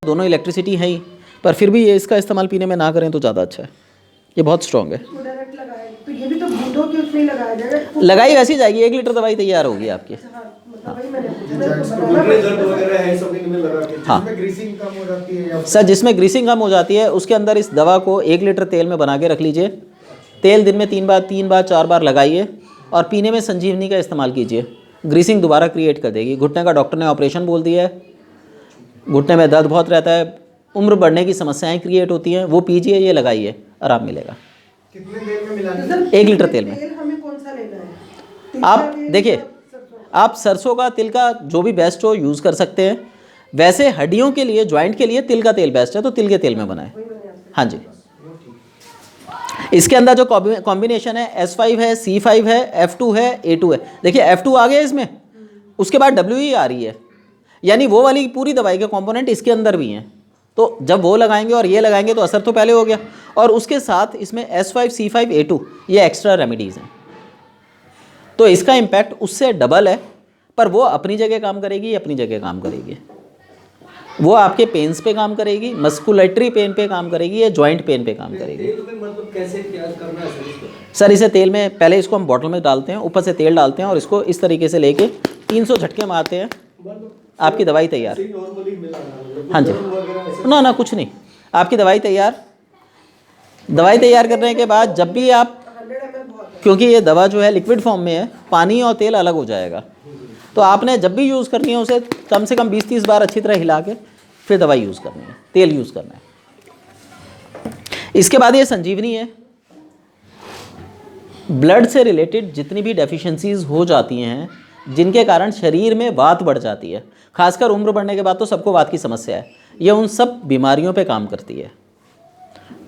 दोनों इलेक्ट्रिसिटी है ही, पर फिर भी ये इसका इस्तेमाल पीने में ना करें तो ज़्यादा अच्छा है। ये बहुत स्ट्रॉन्ग है। तो ये भी तो बूंदों की उसमें लगाया जाएगा, लगाई वैसी जाएगी, 1 लीटर दवाई तैयार होगी आपकी। हाँ सर, जिसमें ग्रीसिंग कम हो जाती है उसके अंदर इस दवा को 1 लीटर तेल में बना के रख लीजिए। तेल दिन में 3 बार 4 बार लगाइए और पीने में संजीवनी का इस्तेमाल कीजिए। ग्रीसिंग दोबारा क्रिएट कर देगी। घुटने का डॉक्टर ने ऑपरेशन बोल दिया है, घुटने में दर्द बहुत रहता है, उम्र बढ़ने की समस्याएं क्रिएट होती हैं, वो पीजिए, ये लगाइए, आराम मिलेगा। कितने तेल में मिलाना है? 1 लीटर तेल में। तेल हमें कौन सा लेना है? आप देखिए, आप सरसों का, तिल का, जो भी बेस्ट हो यूज़ कर सकते हैं। वैसे हड्डियों के लिए, जॉइंट के लिए तिल का तेल बेस्ट है, तो तिल के तेल में बनाएं। हाँ जी। इसके अंदर जो कॉम्बिनेशन है S5 है, C5 है, F2 है, A2 है। देखिए F2 आ गया इसमें, उसके बाद WE आ रही है, यानी वो वाली पूरी दवाई के कंपोनेंट इसके अंदर भी हैं। तो जब वो लगाएंगे और ये लगाएंगे तो असर तो पहले हो गया, और उसके साथ इसमें S5, C5, A2 ये एक्स्ट्रा रेमेडीज़ हैं, तो इसका इम्पैक्ट उससे डबल है। पर वो अपनी जगह काम करेगी, ये अपनी जगह काम करेगी। वो आपके पेन्स पे काम करेगी, मस्कुलेटरी पेन पे काम करेगी, या जॉइंट पेन पे काम करेगी। मतलब कैसे क्या करना है सर, इसे तेल में, पहले इसको हम बॉटल में डालते हैं, ऊपर से तेल डालते हैं और इसको इस तरीके से लेके 300 झटके मारते हैं, आपकी दवाई तैयार। हाँ जी, ना कुछ नहीं, आपकी दवाई तैयार। दवाई तैयार करने के बाद जब भी आप, क्योंकि ये दवा जो है लिक्विड फॉर्म में है, पानी और तेल अलग हो जाएगा, तो आपने जब भी यूज़ करनी है उसे कम से कम 20-30 बार अच्छी तरह हिला के फिर दवाई यूज़ करनी है, तेल यूज़ करना है। इसके बाद ये संजीवनी है। ब्लड से रिलेटेड जितनी भी डेफिशिएंसीज हो जाती हैं, जिनके कारण शरीर में वात बढ़ जाती है, खासकर उम्र बढ़ने के बाद तो सबको वात की समस्या है, ये उन सब बीमारियों पे काम करती है।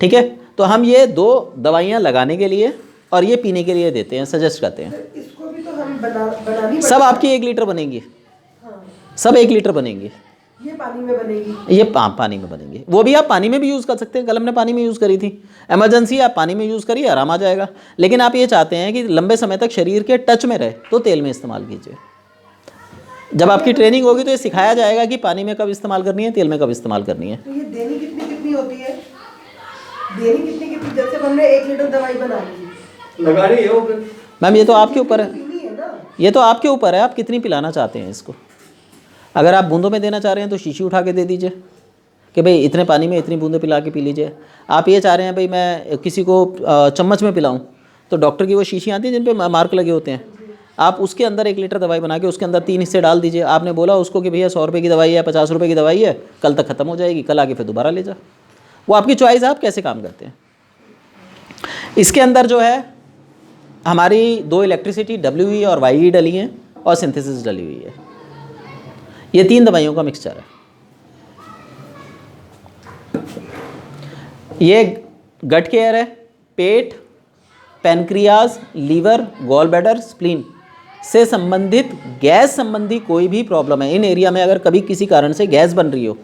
ठीक है, तो हम ये 2 दवाइयाँ लगाने के लिए और ये पीने के लिए देते हैं, सजेस्ट करते हैं। इसको भी तो हम बनानी सब आपकी 1 लीटर बनेंगी। हाँ। सब 1 लीटर बनेंगी। ये पानी में बनेगी? ये पानी में बनेंगी। वो भी आप पानी में भी यूज़ कर सकते हैं, कल हमने पानी में यूज़ करी थी। इमरजेंसी आप पानी में यूज़ करिए, आराम आ जाएगा। लेकिन आप ये चाहते हैं कि लंबे समय तक शरीर के टच में रहे, तो तेल में इस्तेमाल कीजिए। जब आपकी ट्रेनिंग होगी तो ये सिखाया जाएगा कि पानी में कब इस्तेमाल करनी है, तेल में कब इस्तेमाल करनी है। तो ये देनी कितनी होती है? देनी कितनी, जैसे हमने 1 लीटर दवाई बना ली, लगा रही है वो मैम, ये तो आपके ऊपर है, पीनी है ना? ये तो आपके ऊपर है, आप कितनी पिलाना चाहते हैं इसको। अगर आप बूंदों में देना चाह रहे हैं तो शीशी उठा के दे दीजिए कि भाई इतने पानी में इतनी बूंदें पिला के पी लीजिए। आप ये चाह रहे हैं भाई मैं किसी को चम्मच में पिलाऊं, तो डॉक्टर की वो शीशी आती है जिन पे मार्क लगे होते हैं, आप उसके अंदर 1 लीटर दवाई बना के उसके अंदर 3 हिस्से डाल दीजिए। आपने बोला उसको कि भैया 100 रुपये की दवाई है, 50 रुपये की दवाई है, कल तक ख़त्म हो जाएगी, कल आके फिर दोबारा ले जा। वो आपकी चॉइस है, आप कैसे काम करते हैं। इसके अंदर जो है हमारी 2 इलेक्ट्रिसिटी WE और YE डली हैं और सिंथेसिस डली हुई है। ये 3 दवाइयों का मिक्सचर है। ये गट केयर है, पेट, pancreas, liver, gall bladder, spleen से संबंधित गैस संबंधी कोई भी प्रॉब्लम है, इन एरिया में अगर कभी किसी कारण से गैस बन रही हो,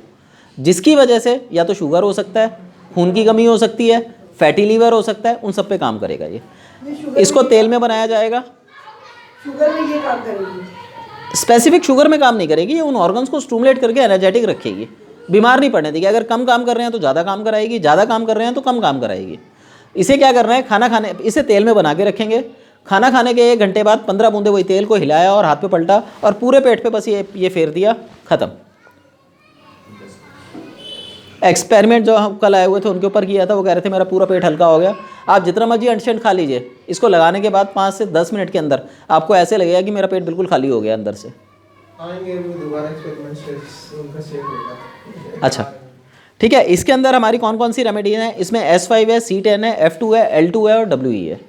जिसकी वजह से या तो शुगर हो सकता है, खून की कमी हो सकती है, फैटी लीवर हो सकता है, उन सब पे काम करेगा ये। इसको तेल में बनाया जाएगा। शुगर में ये काम करेगी? स्पेसिफिक शुगर में काम नहीं करेगी, ये उन ऑर्गन्स को स्टिमुलेट करके एनर्जेटिक रखेगी, बीमार नहीं पड़ने देगी। अगर कम काम कर रहे हैं तो ज़्यादा काम कराएगी, ज़्यादा काम कर रहे हैं तो कम काम कराएगी। इसे क्या करना है, खाना खाने, इसे तेल में बना के रखेंगे, खाना खाने के 1 घंटे बाद 15 बूंदे वही तेल को हिलाया और हाथ पे पलटा और पूरे पेट पे बस ये फेर दिया, ख़त्म। एक्सपेरिमेंट जो हम कल आए हुए थे उनके ऊपर किया था, वो कह रहे थे मेरा पूरा पेट हल्का हो गया। आप जितना मर्जी अंडशेंट खा लीजिए, इसको लगाने के बाद 5 से 10 मिनट के अंदर आपको ऐसे लगेगा कि मेरा पेट बिल्कुल खाली हो गया अंदर से। अच्छा ठीक है, इसके अंदर हमारी कौन कौन सी रेमेडी हैं, इसमें S5 है, C10 है, F2 है, L2 है और WE है।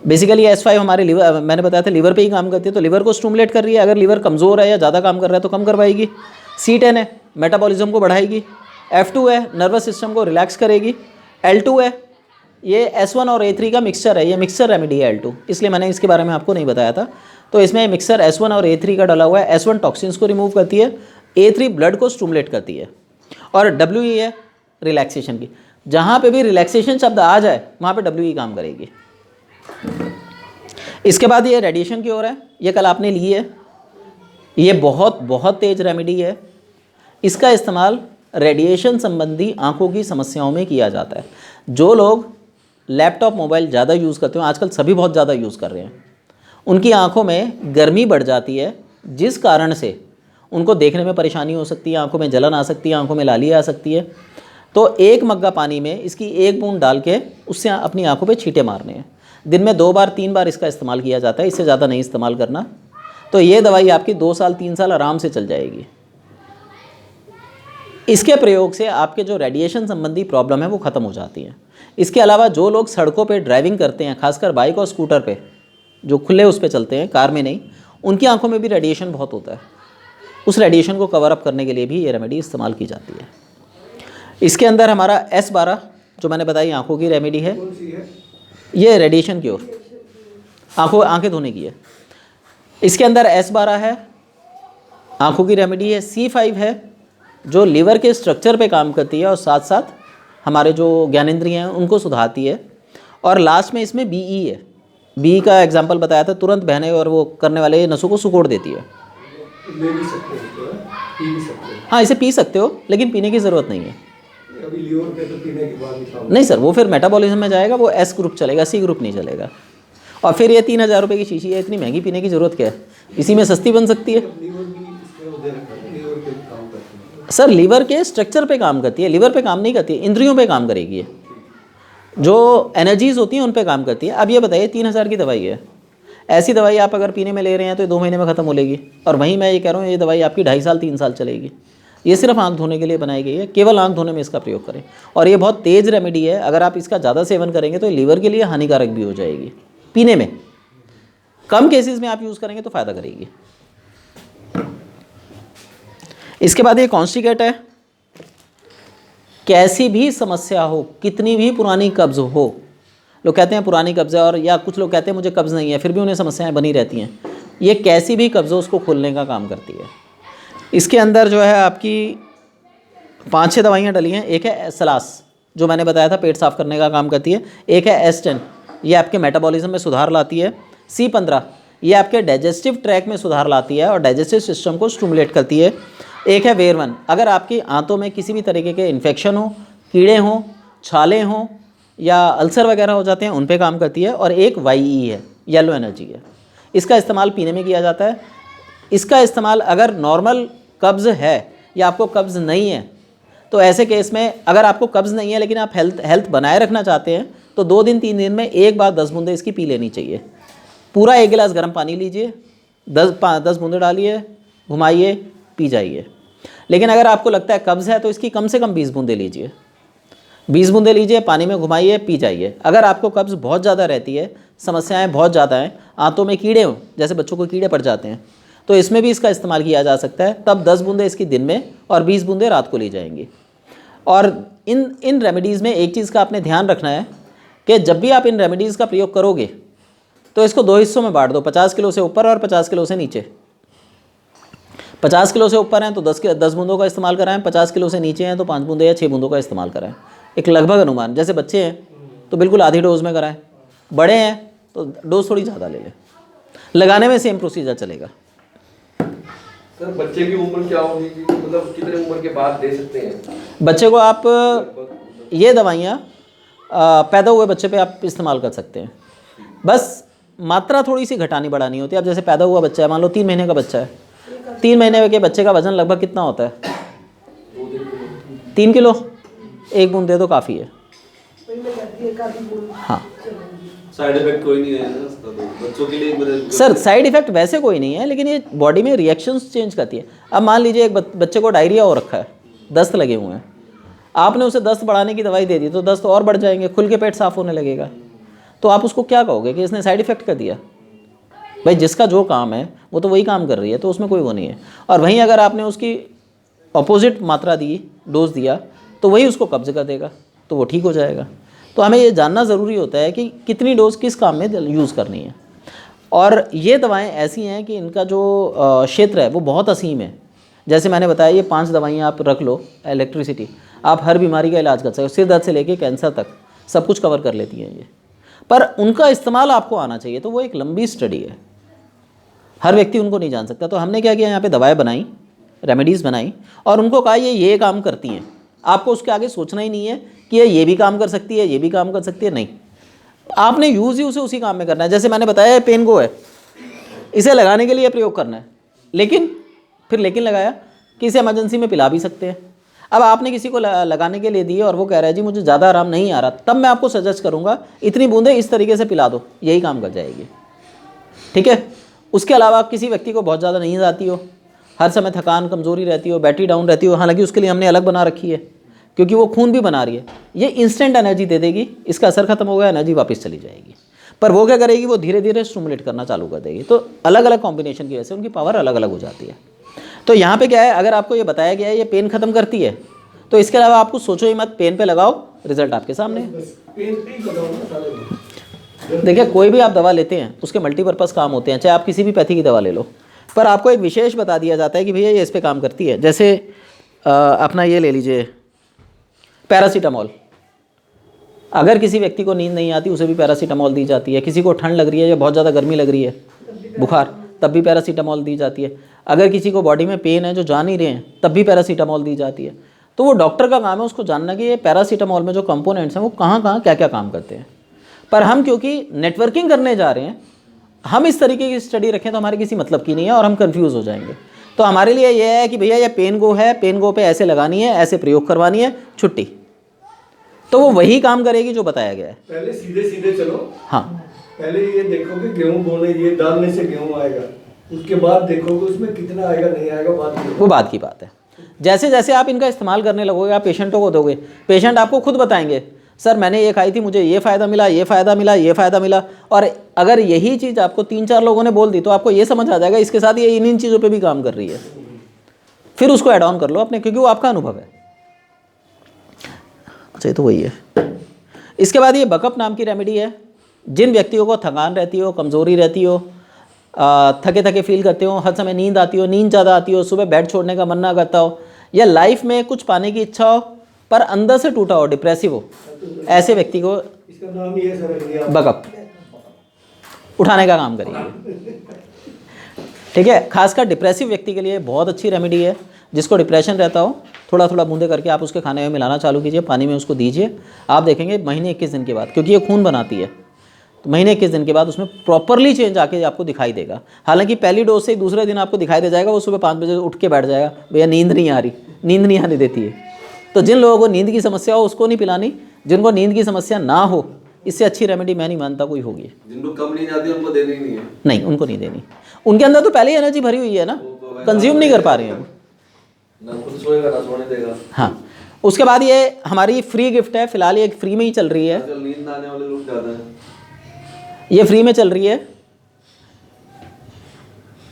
बेसिकली S5 हमारे लीवर, मैंने बताया था लीवर पे ही काम करती है, तो लीवर को स्टिमुलेट कर रही है। अगर लीवर कमज़ोर है या ज़्यादा काम कर रहा है तो कम करवाएगी। C10 है, मेटाबॉलिज्म को बढ़ाएगी। F2 है, नर्वस सिस्टम को रिलैक्स करेगी। L2 है, ये S1 और A3 का मिक्सचर है, ये मिक्सचर रेमेडी है L2, इसलिए मैंने इसके बारे में आपको नहीं बताया था। तो इसमें मिक्सचर S1 और A3 का डाला हुआ है। S1 टॉक्सिन्स को रिमूव करती है, A3 ब्लड को स्टिमुलेट करती है, और WE है रिलैक्सेशन की। जहाँ पे भी रिलैक्सेशन शब्द आ जाए वहाँ पे WE काम करेगी। इसके बाद ये रेडिएशन की ओर है, ये कल आपने ली है, ये बहुत बहुत तेज रेमेडी है। इसका इस्तेमाल रेडिएशन संबंधी आंखों की समस्याओं में किया जाता है। जो लोग लैपटॉप मोबाइल ज़्यादा यूज़ करते हो, आजकल सभी बहुत ज़्यादा यूज़ कर रहे हैं, उनकी आंखों में गर्मी बढ़ जाती है, जिस कारण से उनको देखने में परेशानी हो सकती है, आंखों में जलन आ सकती है, आंखों में लाली आ सकती है। तो एक मग्गा पानी में इसकी एक बूंद डाल के उससे अपनी आंखों पे छींटे मारने हैं। दिन में 2 बार 3 बार इसका इस्तेमाल किया जाता है, इससे ज़्यादा नहीं इस्तेमाल करना। तो ये दवाई आपकी 2 साल 3 साल आराम से चल जाएगी। इसके प्रयोग से आपके जो रेडिएशन संबंधी प्रॉब्लम है वो ख़त्म हो जाती है। इसके अलावा जो लोग सड़कों पे ड्राइविंग करते हैं, खासकर बाइक और स्कूटर पे, जो खुले उस पे चलते हैं, कार में नहीं, उनकी आंखों में भी रेडिएशन बहुत होता है। उस रेडिएशन को कवर अप करने के लिए भी ये रेमेडी इस्तेमाल की जाती है। इसके अंदर हमारा S12 जो मैंने बताई आंखों की रेमेडी है, कौन सी है? ये रेडिएशन क्योर, आंखें धोने की है। इसके अंदर S12 है, आंखों की रेमेडी है। C5 है जो लीवर के स्ट्रक्चर पे काम करती है और साथ साथ हमारे जो ज्ञानेंद्रिय हैं उनको सुधारती है। और लास्ट में इसमें BE है। BE का एग्जांपल बताया था, तुरंत बहने और वो करने वाले नसों को सिकोड़ देती है। ले भी सकते हैं इसको, पी भी सकते हैं। हाँ, इसे पी सकते हो लेकिन पीने की ज़रूरत नहीं है। अभी लीवर पे तो पीने के बाद ही काम। नहीं सर, वो फिर मेटाबॉलिज्म में जाएगा, वो S ग्रुप चलेगा, C ग्रुप नहीं चलेगा। और फिर ये 3000 रुपये की शीशी है, इतनी महंगी पीने की ज़रूरत क्या है, इसी में सस्ती बन सकती है। लीवर भी इसमें वो दे रखा है, लीवर पे काम करते हैं। सर लीवर के स्ट्रक्चर पे काम करती है, लीवर पे काम नहीं करती है, इंद्रियों पे काम करेगी ये। जो एनर्जीज होती हैं उन पे काम करती है। अब ये बताइए 3000 की दवाई है, ऐसी दवाई आप अगर पीने में ले रहे हैं तो ये 2 महीने में ख़त्म हो लेगी। और वहीं मैं ये कह रहा हूँ ये दवाई आपकी 2.5 साल 3 साल चलेगी। ये सिर्फ आंख धोने के लिए बनाई गई है, केवल आंख धोने में इसका प्रयोग करें। और ये बहुत तेज़ रेमेडी है, अगर आप इसका ज़्यादा सेवन करेंगे तो लीवर के लिए हानिकारक भी हो जाएगी। पीने में कम केसेस में आप यूज़ करेंगे तो फ़ायदा करेगी। इसके बाद ये कॉन्स्टिकेट है। कैसी भी समस्या हो, कितनी भी पुरानी कब्ज़ हो, लोग कहते हैं पुरानी कब्ज़ है, और या कुछ लोग कहते हैं मुझे कब्ज़ नहीं है फिर भी उन्हें समस्याएं बनी रहती हैं, ये कैसी भी कब्ज़ हो उसको खोलने का काम करती है। इसके अंदर जो है आपकी 5-6 दवाइयाँ डली हैं। एक है सलास जो मैंने बताया था, पेट साफ़ करने का काम करती है। एक है S10, ये आपके मेटाबॉलिज्म में सुधार लाती है। C15 ये आपके डाइजेस्टिव ट्रैक में सुधार लाती है और डाइजेस्टिव सिस्टम को स्टिमुलेट करती है। एक है वेरवन, अगर आपकी आंतों में किसी भी तरीके के इन्फेक्शन हो, कीड़े हों, छाले हों या अल्सर वगैरह हो जाते हैं, उन पे काम करती है। और एक YE है, येलो एनर्जी है। इसका इस्तेमाल पीने में किया जाता है। इसका इस्तेमाल अगर नॉर्मल कब्ज़ है या आपको कब्ज़ नहीं है, तो ऐसे केस में अगर आपको कब्ज़ नहीं है लेकिन आप हेल्थ बनाए रखना चाहते हैं तो 2 दिन 3 दिन में एक बार 10 बूंदे इसकी पी लेनी चाहिए। पूरा 1 गिलास गर्म पानी लीजिए, 10 बूंदे डालिए, घुमाइए, पी जाइए। लेकिन अगर आपको लगता है कब्ज़ है तो इसकी कम से कम 20 बूंदे लीजिए, 20 बूंदे लीजिए, पानी में घुमाइए, पी जाइए। अगर आपको कब्ज़ बहुत ज़्यादा रहती है, समस्याएं बहुत ज़्यादा हैं, आंतों में कीड़े हों, जैसे बच्चों को कीड़े पड़ जाते हैं, तो इसमें भी इसका इस्तेमाल किया जा सकता है। तब 10 बूंदे इसकी दिन में और 20 बूंदे रात को ली जाएंगी। और इन रेमेडीज़ में एक चीज़ का आपने ध्यान रखना है कि जब भी आप इन रेमेडीज़ का प्रयोग करोगे तो इसको 2 हिस्सों में बांट दो, 50 किलो से ऊपर और 50 किलो से नीचे। 50 किलो से ऊपर हैं तो 10 बूंदों का इस्तेमाल कराएं, 50 किलो से नीचे हैं तो 5 बूंदे या 6 बूंदों का इस्तेमाल कराएं। एक लगभग अनुमान, जैसे बच्चे हैं तो बिल्कुल आधी डोज में कराएं, बड़े हैं तो डोज थोड़ी ज़्यादा ले लें। लगाने में सेम प्रोसीजर चलेगा। सर बच्चे की उम्र क्या होगी, मतलब कितने उम्र के बाद दे सकते हैं? बच्चे को आप ये दवाइयाँ पैदा हुए बच्चे पे आप इस्तेमाल कर सकते हैं। बस मात्रा थोड़ी सी घटानी बढ़ानी होती है। अब जैसे पैदा हुआ बच्चा है, मान लो 3 महीने का बच्चा है, 3 महीने के बच्चे का वजन लगभग कितना होता है? 3 किलो। 1 बूंद दे दो काफ़ी है। हाँ, साइड इफेक्ट कोई नहीं है ना इसका, तो बच्चों के लिए सर साइड इफेक्ट वैसे कोई नहीं है, लेकिन ये बॉडी में रिएक्शंस चेंज करती है। अब मान लीजिए एक बच्चे को डायरिया हो रखा है, दस्त लगे हुए हैं, आपने उसे दस्त बढ़ाने की दवाई दे दी तो दस्त और बढ़ जाएंगे, खुल के पेट साफ होने लगेगा। तो आप उसको क्या कहोगे कि इसने साइड इफेक्ट कर दिया? भाई जिसका जो काम है वो तो वही काम कर रही है, तो उसमें कोई वो नहीं है। और वहीं अगर आपने उसकी अपोजिट मात्रा दी, डोज दिया, तो वही उसको कब्ज कर देगा, तो वो ठीक हो जाएगा। तो हमें ये जानना ज़रूरी होता है कि कितनी डोज किस काम में यूज़ करनी है। और ये दवाएं ऐसी हैं कि इनका जो क्षेत्र है वो बहुत असीम है। जैसे मैंने बताया ये 5 दवाइयाँ आप रख लो, इलेक्ट्रिसिटी, आप हर बीमारी का इलाज कर सकते हो, सिर दर्द से लेके कैंसर तक सब कुछ कवर कर लेती हैं ये। पर उनका इस्तेमाल आपको आना चाहिए, तो वो एक लंबी स्टडी है, हर व्यक्ति उनको नहीं जान सकता। तो हमने क्या किया, यहाँ पे दवाएं बनाई, रेमेडीज़ बनाई और उनको कहा ये काम करती हैं, आपको उसके आगे सोचना ही नहीं है कि ये भी काम कर सकती है, ये भी काम कर सकती है, नहीं, आपने यूज़ ही उसे उसी काम में करना है। जैसे मैंने बताया पेन गो है, इसे लगाने के लिए प्रयोग करना है, लेकिन लगाया कि इसे इमरजेंसी में पिला भी सकते हैं। अब आपने किसी को लगाने के लिए दिए और वो कह रहा है जी मुझे ज़्यादा आराम नहीं आ रहा, तब मैं आपको सजेस्ट करूँगा इतनी बूंदें इस तरीके से पिला दो, यही काम कर जाएगी, ठीक है। उसके अलावा किसी व्यक्ति को बहुत ज़्यादा नींद आती हो, हर समय थकान कमज़ोरी रहती हो, बैटरी डाउन रहती हो, हालांकि उसके लिए हमने अलग बना रखी है क्योंकि वो खून भी बना रही है, ये इंस्टेंट एनर्जी दे देगी, इसका असर खत्म हो गया, एनर्जी वापस चली जाएगी। पर वो क्या करेगी, वो धीरे धीरे स्टिमुलेट करना चालू कर देगी। तो अलग अलग कॉम्बिनेशन की वजह से उनकी पावर अलग अलग हो जाती है। तो यहाँ पे क्या है, अगर आपको ये बताया गया है ये पेन खत्म करती है, तो इसके अलावा आपको सोचो ही मत, पेन पे लगाओ, रिजल्ट आपके सामने है। पेन पे ही लगाओ ना सारे। देखिए कोई भी आप दवा लेते हैं उसके मल्टीपर्पज़ काम होते हैं, चाहे आप किसी भी पैथी की दवा ले लो, पर आपको एक विशेष बता दिया जाता है कि भैया ये इस पर काम करती है। जैसे अपना ये ले लीजिए पैरासीटामॉल, अगर किसी व्यक्ति को नींद नहीं आती उसे भी पैरासीटामॉल दी जाती है। किसी को ठंड लग रही है या बहुत ज़्यादा गर्मी लग रही है, बुखार, तब भी पैरासीटामॉल दी जाती है। अगर किसी को बॉडी में पेन है जो जा नहीं रहे हैं, तब भी पैरासीटामॉल दी जाती है। तो वो डॉक्टर का काम है उसको जानना कि ये पैरासीटामॉल में जो कंपोनेंट्स हैं वो कहाँ कहाँ क्या क्या काम करते हैं। पर हम क्योंकि नेटवर्किंग करने जा रहे हैं, हम इस तरीके की स्टडी रखें तो हमारे किसी मतलब की नहीं है और हम कंफ्यूज हो जाएंगे। तो हमारे लिए ये है कि भैया ये पेन गो है, पेन गो पे ऐसे लगानी है, ऐसे प्रयोग करवानी है, छुट्टी, तो वो वही काम करेगी जो बताया गया है। पहले सीधे सीधे चलो। हाँ, पहले ये देखो कि गेहूं बोने, ये डालने से गेहूं आएगा, उसके बाद देखोगे उसमें कितना आएगा नहीं आएगा, वो बात की बात है। जैसे जैसे आप इनका इस्तेमाल करने लगोगे, आप पेशेंटों को दोगे, पेशेंट आपको खुद बताएंगे सर मैंने ये खाई थी, मुझे ये फ़ायदा मिला, ये फ़ायदा मिला, ये फ़ायदा मिला। और अगर यही चीज़ आपको 3-4 लोगों ने बोल दी तो आपको ये समझ आ जाएगा इसके साथ ये इन चीज़ों पे भी काम कर रही है, फिर उसको ऐड ऑन कर लो अपने, क्योंकि वो आपका अनुभव है। अच्छा, ये तो वही है। इसके बाद ये बकअप नाम की रेमेडी है। जिन व्यक्तियों को थकान रहती हो, कमज़ोरी रहती हो, थके थके फील करते हो, हर समय नींद आती हो, नींद ज़्यादा आती हो, सुबह बेड छोड़ने का मन ना करता हो, या लाइफ में कुछ पाने की इच्छा हो पर अंदर से टूटा हो, डिप्रेसिव हो, ऐसे व्यक्ति को इसका नाम ही है सर बकअप उठाने का काम करिए, ठीक है। खासकर डिप्रेसिव व्यक्ति के लिए बहुत अच्छी रेमेडी है। जिसको डिप्रेशन रहता हो, थोड़ा थोड़ा बूंदे करके आप उसके खाने में मिलाना चालू कीजिए, पानी में उसको दीजिए। आप देखेंगे महीने 21 दिन के बाद, क्योंकि ये खून बनाती है, तो महीने 21 दिन के बाद उसमें प्रॉपरली चेंज आके आपको दिखाई देगा। हालांकि पहली डोज से दूसरे दिन आपको दिखाई दे जाएगा, वो सुबह 5 बजे उठ के बैठ जाएगा, भैया नींद नहीं आ रही, नींद नहीं आने देती है। तो जिन लोगों को नींद की समस्या हो उसको नहीं पिलानी, जिनको नींद की समस्या ना हो, इससे अच्छी रेमेडी मैं नहीं मानता कोई होगी। जिनको कम नींद आती है उनको देनी नहीं है, नहीं, उनको नहीं देनी। उनके अंदर तो पहले ही एनर्जी भरी हुई है ना, कंज्यूम नहीं कर पा रहे हैं वो, ना खुद सोएगा ना सोने देगा। हाँ। उसके बाद ये हमारी फ्री गिफ्ट है, फिलहाल ये फ्री में ही चल रही है, आजकल नींद ना आने वाले लोग ज़्यादा हैं। ये फ्री में चल रही है।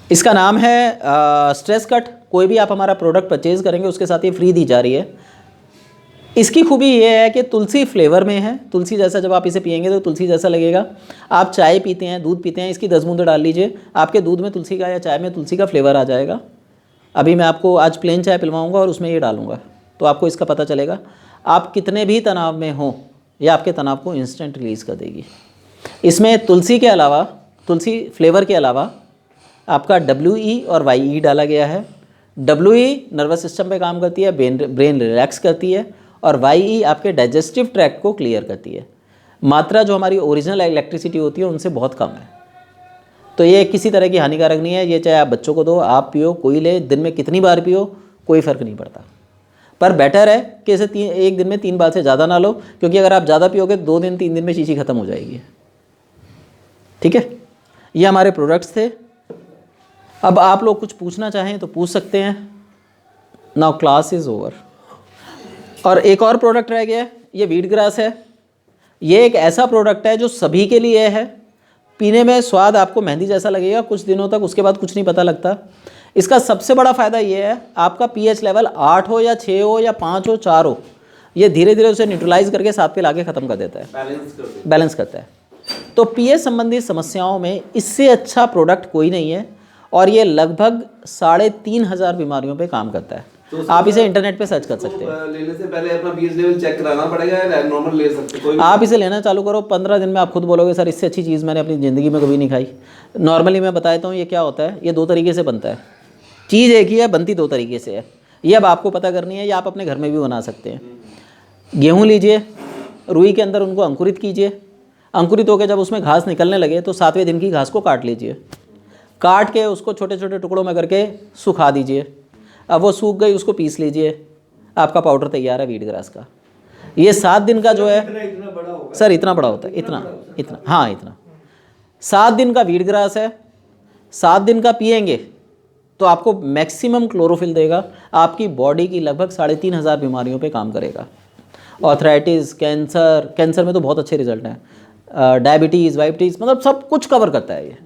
इसका नाम है स्ट्रेस कट। कोई भी आप हमारा प्रोडक्ट परचेज करेंगे उसके साथ ये फ्री दी जा रही है। इसकी खूबी ये है कि तुलसी फ्लेवर में है, तुलसी जैसा, जब आप इसे पियेंगे तो तुलसी जैसा लगेगा। आप चाय पीते हैं, दूध पीते हैं, इसकी 10 बूंदे डाल लीजिए, आपके दूध में तुलसी का या चाय में तुलसी का फ्लेवर आ जाएगा। अभी मैं आपको आज प्लेन चाय पिलवाऊंगा और उसमें ये डालूंगा, तो आपको इसका पता चलेगा। आप कितने भी तनाव में हो, यह आपके तनाव को इंस्टेंट रिलीज़ कर देगी। इसमें तुलसी के अलावा, तुलसी फ्लेवर के अलावा आपका WE और YE डाला गया है। WE नर्वस सिस्टम पे काम करती है, ब्रेन रिलैक्स करती है, और YE आपके डाइजेस्टिव ट्रैक्ट को क्लियर करती है। मात्रा जो हमारी ओरिजिनल इलेक्ट्रिसिटी होती है उनसे बहुत कम है, तो ये किसी तरह की हानिकारक नहीं है। ये चाहे आप बच्चों को दो, आप पियो, कोई ले, दिन में कितनी बार पियो, कोई फ़र्क नहीं पड़ता। पर बेटर है कि इसे एक दिन में 3 बार से ज़्यादा ना लो, क्योंकि अगर आप ज़्यादा पियोगे 2 दिन 3 दिन में शीशी ख़त्म हो जाएगी, ठीक है। ये हमारे प्रोडक्ट्स थे। अब आप लोग कुछ पूछना चाहें तो पूछ सकते हैं। Now class is over. और एक और प्रोडक्ट रह गया है, ये वीट ग्रास है। ये एक ऐसा प्रोडक्ट है जो सभी के लिए है। पीने में स्वाद आपको मेहंदी जैसा लगेगा कुछ दिनों तक, उसके बाद कुछ नहीं पता लगता। इसका सबसे बड़ा फ़ायदा ये है, आपका pH लेवल 8 हो या 6 हो या 5 हो 4 हो, ये धीरे धीरे उसे न्यूट्रलाइज करके 7 पे लाके ख़त्म कर देता है, बैलेंस करता है। तो pH संबंधी समस्याओं में इससे अच्छा प्रोडक्ट कोई नहीं है, और ये लगभग 3500 बीमारियों पे काम करता है। तो आप इसे इंटरनेट पे सर्च कर सकते हैं। लेने से पहले अपना pH लेवल चेक कराना पड़ेगा या नॉर्मल ले सकते कोई? आप इसे लेना चालू करो, 15 दिन में आप खुद बोलोगे सर इससे अच्छी चीज़ मैंने अपनी ज़िंदगी में कभी नहीं खाई। नॉर्मली मैं बता देता हूँ ये क्या होता है। ये 2 तरीके से बनता है। चीज़ एक ही है, बनती दो तरीके से है। ये अब आपको पता करनी है, या आप अपने घर में भी बना सकते हैं। गेहूँ लीजिए, रुई के अंदर उनको अंकुरित कीजिए, अंकुरित होकर जब उसमें घास निकलने लगे तो 7वें दिन की घास को काट लीजिए, काट के उसको छोटे छोटे टुकड़ों में करके सुखा दीजिए। अब वो सूख गई, उसको पीस लीजिए, आपका पाउडर तैयार है वीट ग्रास का। ये 7 दिन का जो है इतना बड़ा होगा सर, इतना बड़ा होता है, इतना हाँ, इतना 7 दिन का वीट ग्रास है। 7 दिन का पिएंगे तो आपको मैक्सिमम क्लोरोफिल देगा, आपकी बॉडी की लगभग 3500 बीमारियों पे काम करेगा। ऑर्थराइटिस, कैंसर में तो बहुत अच्छे रिजल्ट हैं, डायबिटीज़, वाइबिटीज़, मतलब सब कुछ कवर करता है ये,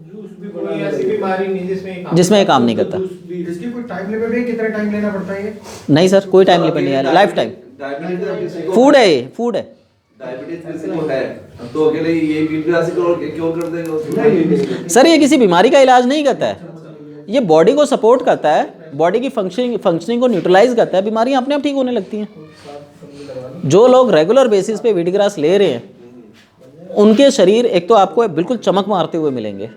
कोई ऐसी बीमारी नहीं जिसमें ये काम नहीं करता। इसकी कोई टाइम लिमिट है, कितना टाइम लेना पड़ता है ये? नहीं सर, कोई टाइम लिमिट नहीं है, लाइफ टाइम डायबिटीज फूड है, ये फूड है। डायबिटीज किसी को है तो अकेले ये वीट ग्रास क्यों कर देगा उसको? सर ये किसी बीमारी का इलाज नहीं करता है, ये बॉडी को सपोर्ट करता है, बॉडी की फंक्शनिंग को न्यूट्रलाइज करता है, बीमारियां अपने आप ठीक होने लगती हैं। जो लोग रेगुलर बेसिस पे वीट ग्रास ले रहे हैं उनके शरीर एक तो आपको बिल्कुल चमक मारते हुए मिलेंगे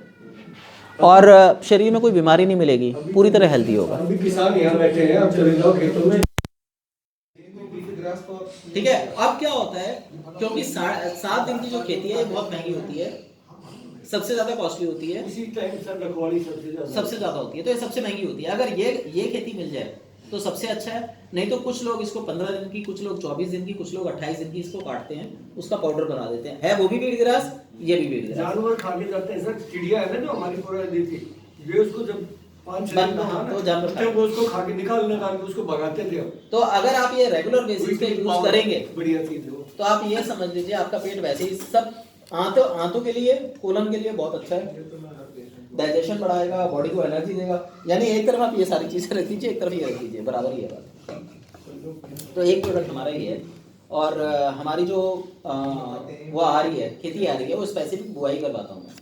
और शरीर में कोई बीमारी नहीं मिलेगी, पूरी तरह हेल्दी होगा। अभी किसान यहाँ बैठे हैं, अब चले जाओ खेतों में। ठीक है, अब क्या होता है, क्योंकि 7 दिन की जो खेती है ये बहुत महंगी होती है, सबसे ज़्यादा कॉस्टली होती है, इसी टाइम सर रखवाली सबसे ज़्यादा होती है, तो ये सबसे महंगी होती है। अगर ये खेती मिल जाए तो सबसे अच्छा है। नहीं तो कुछ लोग इसको 15 दिन की, कुछ लोग 24 दिन की, कुछ लोग 28 दिन की इसको काटते हैं, उसका पाउडर बना देते हैं। है वो भी वीट ग्रास, ये भी वीट ग्रास। जानवर खा के जाते हैं सर, चिड़िया है ना जो हमारी पूरा देती, वे उसको जब 5-6 दिन हाँ, का तो जानवर खाना, जब वो उसको खा के निकाल के उसको भगाते थे। तो अगर आप ये रेगुलर बेसिस पे यूज करेंगे बढ़िया चीज है। तो आप ये समझ लीजिए आपका पेट वैसे ही सब आंतों के लिए, कोलन के लिए बहुत अच्छा है, डाइजेशन बढ़ाएगा, बॉडी को एनर्जी देगा। यानी एक तरफ आप ये सारी चीजें रख दीजिए, एक तरफ ये रख दीजिए, बराबर ही है बात। तो एक प्रोडक्ट हमारा ही है, और हमारी जो वो आ रही है, खेती आ रही है, वो स्पेसिफिक बुआई करवाता हूँ मैं।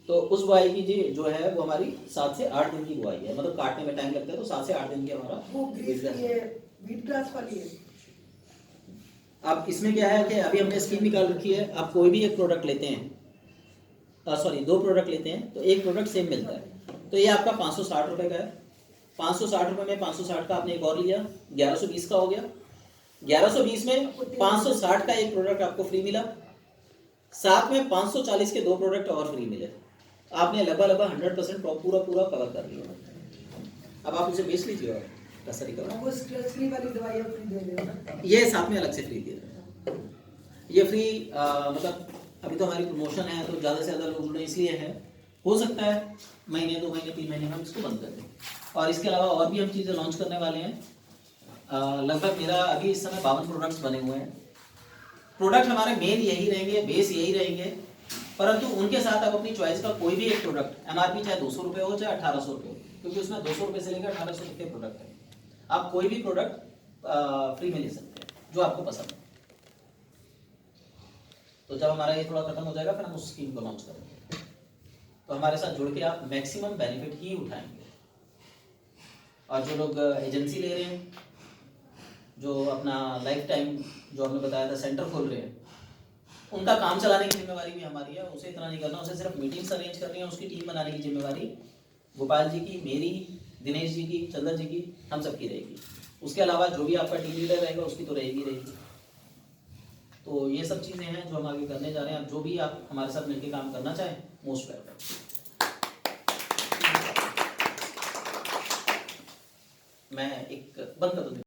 तो उस बुआई की जो है वो हमारी 7 से 8 दिन की बुआई है, मतलब काटने में टाइम लगता है, तो 7 से 8 दिन की हमारा वो ग्रीस की है, वीट ग्रास वाली है। अब इसमें क्या है कि अभी हमने स्कीम निकाल रखी है, आप कोई भी एक प्रोडक्ट लेते हैं, सॉरी 2 प्रोडक्ट लेते हैं तो एक प्रोडक्ट सेम मिलता है। तो ये आपका 560 रुपये का है, 560 रुपये में 560 का आपने एक और लिया, 1120 का हो गया। 1120 में 560 का एक प्रोडक्ट आपको फ्री मिला, साथ में 540 के 2 प्रोडक्ट और फ्री मिले। आपने लगभग 100% पूरा कवर कर लिया। अब आप उसे बेच लीजिए और कसरी करो। वो स्ट्रेस फ्री वाली दवाइयाँ फ्री दे रहे हो ना? ये साथ में अलग से फ्री दे रहे हैं। ये फ्री मतलब अभी तो हमारी प्रमोशन है तो ज़्यादा से ज़्यादा लोग जुड़े, इसलिए है। हो सकता है महीने, 2 महीने, 3 महीने में हम इसको बंद कर दें। और इसके अलावा और भी हम चीज़ें लॉन्च करने वाले हैं। लगभग मेरा अभी इस समय 52 प्रोडक्ट्स बने हुए हैं। प्रोडक्ट हमारे मेन यही रहेंगे, बेस यही रहेंगे, परंतु उनके साथ आप अपनी चॉइस का कोई भी एक प्रोडक्ट, MRP चाहे 200 रुपये हो चाहे 1800 रुपये हो, क्योंकि उसमें 200 रुपये से लेकर 1800 रुपये के प्रोडक्ट है। आप कोई भी प्रोडक्ट फ्री में ले सकते हैं जो आपको पसंद है। तो जब हमारा ये थोड़ा खत्म हो जाएगा फिर हम उस स्कीम को लॉन्च करेंगे। तो हमारे साथ जुड़ के आप मैक्सिमम बेनिफिट ही उठाएंगे। और जो लोग एजेंसी ले रहे हैं, जो अपना लाइफ टाइम जो हमने बताया था सेंटर खोल रहे हैं, उनका काम चलाने की जिम्मेवारी भी हमारी है। उसे इतना नहीं करना, उसे सिर्फ मीटिंग्स अरेंज करनी है, उसकी टीम बनाने की जिम्मेवारी गोपाल जी की, मेरी, दिनेश जी की, चंदन जी की, हम सबकी रहेगी। उसके अलावा जो भी आपका टीम लीडर रहेगा उसकी तो रहेगी। तो ये सब चीज़ें हैं जो हम आगे करने जा रहे हैं। अब जो भी आप हमारे साथ मिलकर काम करना चाहें, मोस्ट वेलकम। मैं एक बंद कर दूँ।